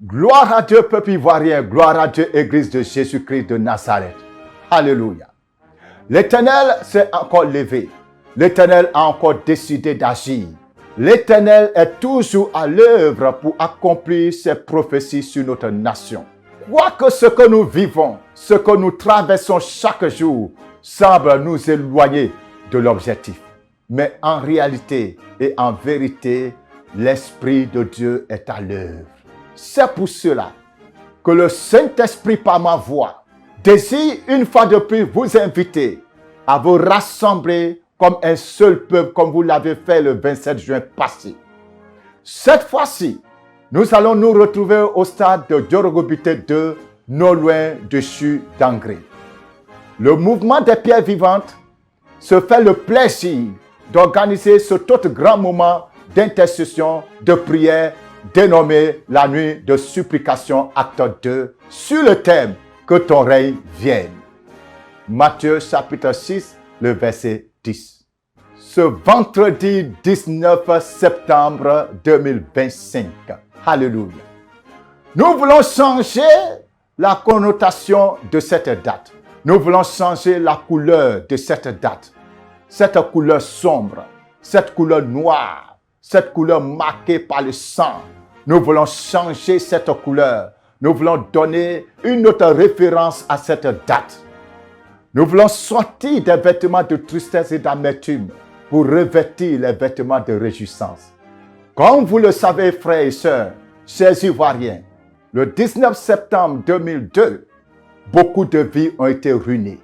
Gloire à Dieu, peuple ivoirien. Gloire à Dieu, Église de Jésus-Christ de Nazareth. Alléluia. L'Éternel s'est encore levé. L'Éternel a encore décidé d'agir. L'Éternel est toujours à l'œuvre pour accomplir ses prophéties sur notre nation. Quoique ce que nous vivons, ce que nous traversons chaque jour, semble nous éloigner de l'objectif. Mais en réalité et en vérité, l'Esprit de Dieu est à l'œuvre. C'est pour cela que le Saint-Esprit par ma voix désire une fois de plus vous inviter à vous rassembler comme un seul peuple, comme vous l'avez fait le 27 juin passé. Cette fois-ci, nous allons nous retrouver au stade de Diorogobité 2, non loin de Chu d'Angré. Le mouvement des pierres vivantes se fait le plaisir d'organiser ce tout grand moment d'intercession, de prière, dénommé la nuit de supplication acte 2, sur le thème « Que ton règne vienne ». Matthieu chapitre 6, le verset 10. Ce vendredi 19 septembre 2025. Alléluia. Nous voulons changer la connotation de cette date. Nous voulons changer la couleur de cette date. Cette couleur sombre, cette couleur noire, cette couleur marquée par le sang. Nous voulons changer cette couleur. Nous voulons donner une autre référence à cette date. Nous voulons sortir des vêtements de tristesse et d'amertume pour revêtir les vêtements de réjouissance. Comme vous le savez, frères et sœurs, chers Ivoiriens, le 19 septembre 2002, beaucoup de vies ont été ruinées.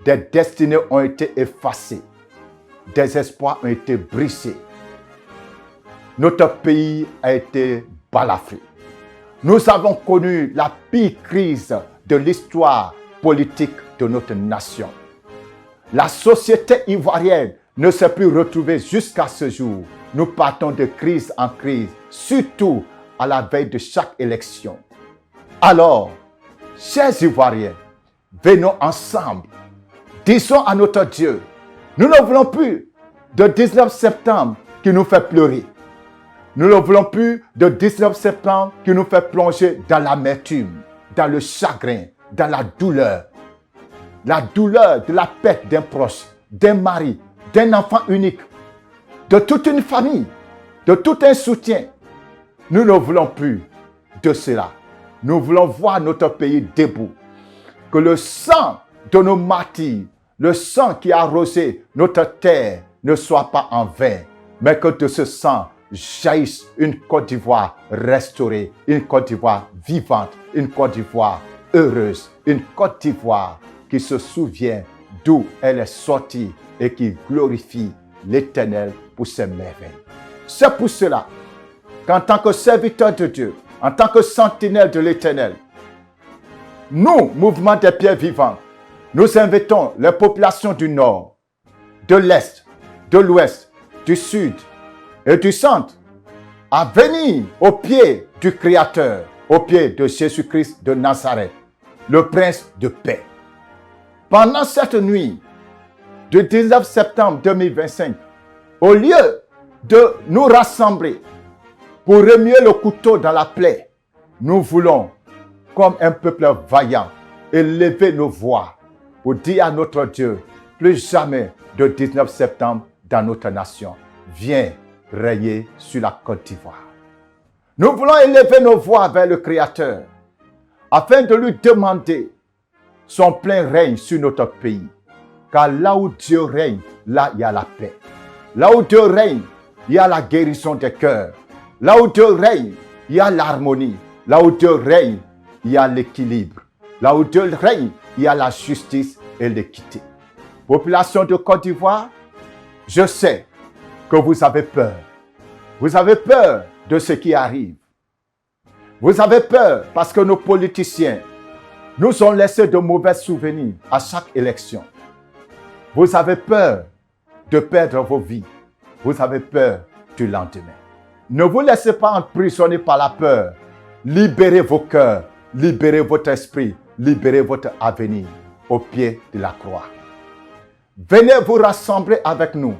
Des destinées ont été effacées. Des espoirs ont été brisés. Notre pays a été balafré. Nous avons connu la pire crise de l'histoire politique de notre nation. La société ivoirienne ne s'est plus retrouvée jusqu'à ce jour. Nous partons de crise en crise, surtout à la veille de chaque élection. Alors, chers Ivoiriens, venons ensemble. Disons à notre Dieu, nous ne voulons plus de 19 septembre qui nous fait pleurer. Nous ne voulons plus de 19 septembre qui nous fait plonger dans l'amertume, dans le chagrin, dans la douleur. La douleur de la perte d'un proche, d'un mari, d'un enfant unique, de toute une famille, de tout un soutien. Nous ne voulons plus de cela. Nous voulons voir notre pays debout. Que le sang de nos martyrs, le sang qui a arrosé notre terre ne soit pas en vain, mais que de ce sang jaillisse une Côte d'Ivoire restaurée, une Côte d'Ivoire vivante, une Côte d'Ivoire heureuse, une Côte d'Ivoire qui se souvient d'où elle est sortie et qui glorifie l'Éternel pour ses merveilles. C'est pour cela qu'en tant que serviteur de Dieu, en tant que sentinelle de l'Éternel, nous, mouvement des pierres vivantes, nous invitons les populations du Nord, de l'Est, de l'Ouest, du Sud et du Centre à venir au pied du Créateur, au pied de Jésus-Christ de Nazareth, le Prince de paix. Pendant cette nuit du 19 septembre 2025, au lieu de nous rassembler pour remuer le couteau dans la plaie, nous voulons, comme un peuple vaillant, élever nos voix pour dire à notre Dieu, plus jamais de 19 septembre dans notre nation. Viens régner sur la Côte d'Ivoire. Nous voulons élever nos voix vers le Créateur afin de lui demander son plein règne sur notre pays. Car là où Dieu règne, là il y a la paix. Là où Dieu règne, il y a la guérison des cœurs. Là où Dieu règne, il y a l'harmonie. Là où Dieu règne, il y a l'équilibre. Là où Dieu règne, il y a la justice et l'équité. Population de Côte d'Ivoire, je sais que vous avez peur. Vous avez peur de ce qui arrive. Vous avez peur parce que nos politiciens nous ont laissé de mauvais souvenirs à chaque élection. Vous avez peur de perdre vos vies. Vous avez peur du lendemain. Ne vous laissez pas emprisonner par la peur. Libérez vos cœurs, libérez votre esprit, libérez votre avenir au pied de la croix. Venez vous rassembler avec nous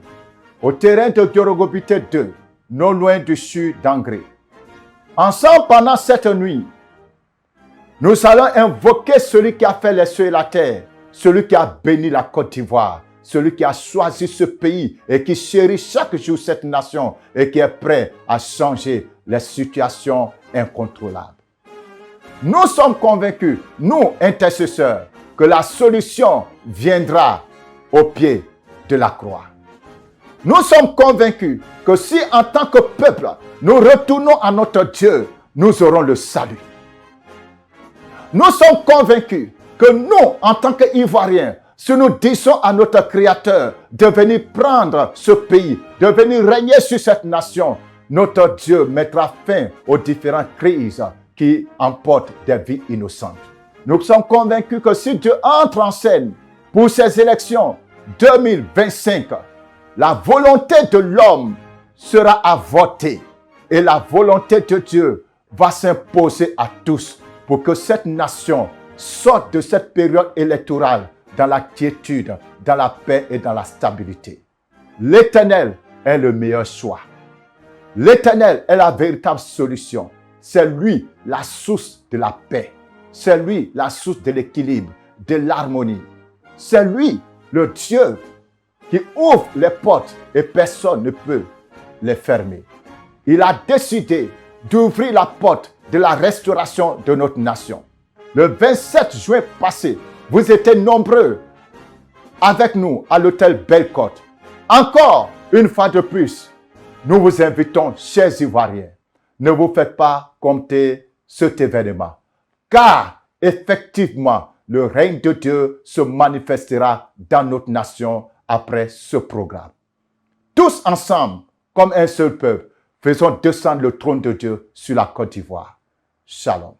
au terrain de Diorogobité 2, non loin du Chu d'Angré. Ensemble, pendant cette nuit, nous allons invoquer celui qui a fait les cieux et la terre, celui qui a béni la Côte d'Ivoire, celui qui a choisi ce pays et qui chérit chaque jour cette nation et qui est prêt à changer les situations incontrôlables. Nous sommes convaincus, nous, intercesseurs, que la solution viendra au pied de la croix. Nous sommes convaincus que si en tant que peuple, nous retournons à notre Dieu, nous aurons le salut. Nous sommes convaincus que nous, en tant qu'Ivoiriens, si nous disons à notre Créateur de venir prendre ce pays, de venir régner sur cette nation, notre Dieu mettra fin aux différentes crises qui emportent des vies innocentes. Nous sommes convaincus que si Dieu entre en scène pour ces élections 2025, la volonté de l'homme sera à voter et la volonté de Dieu va s'imposer à tous pour que cette nation sorte de cette période électorale dans la quiétude, dans la paix et dans la stabilité. L'Éternel est le meilleur choix. L'Éternel est la véritable solution. C'est lui la source de la paix. C'est lui la source de l'équilibre, de l'harmonie. C'est lui le Dieu qui ouvre les portes et personne ne peut les fermer. Il a décidé d'ouvrir la porte de la restauration de notre nation. Le 27 juin passé, vous étiez nombreux avec nous à l'hôtel Belle-Côte. Encore une fois de plus, nous vous invitons, chers Ivoiriens, ne vous faites pas compter cet événement. Car, effectivement, le règne de Dieu se manifestera dans notre nation après ce programme. Tous ensemble, comme un seul peuple, faisons descendre le trône de Dieu sur la Côte d'Ivoire. Shalom.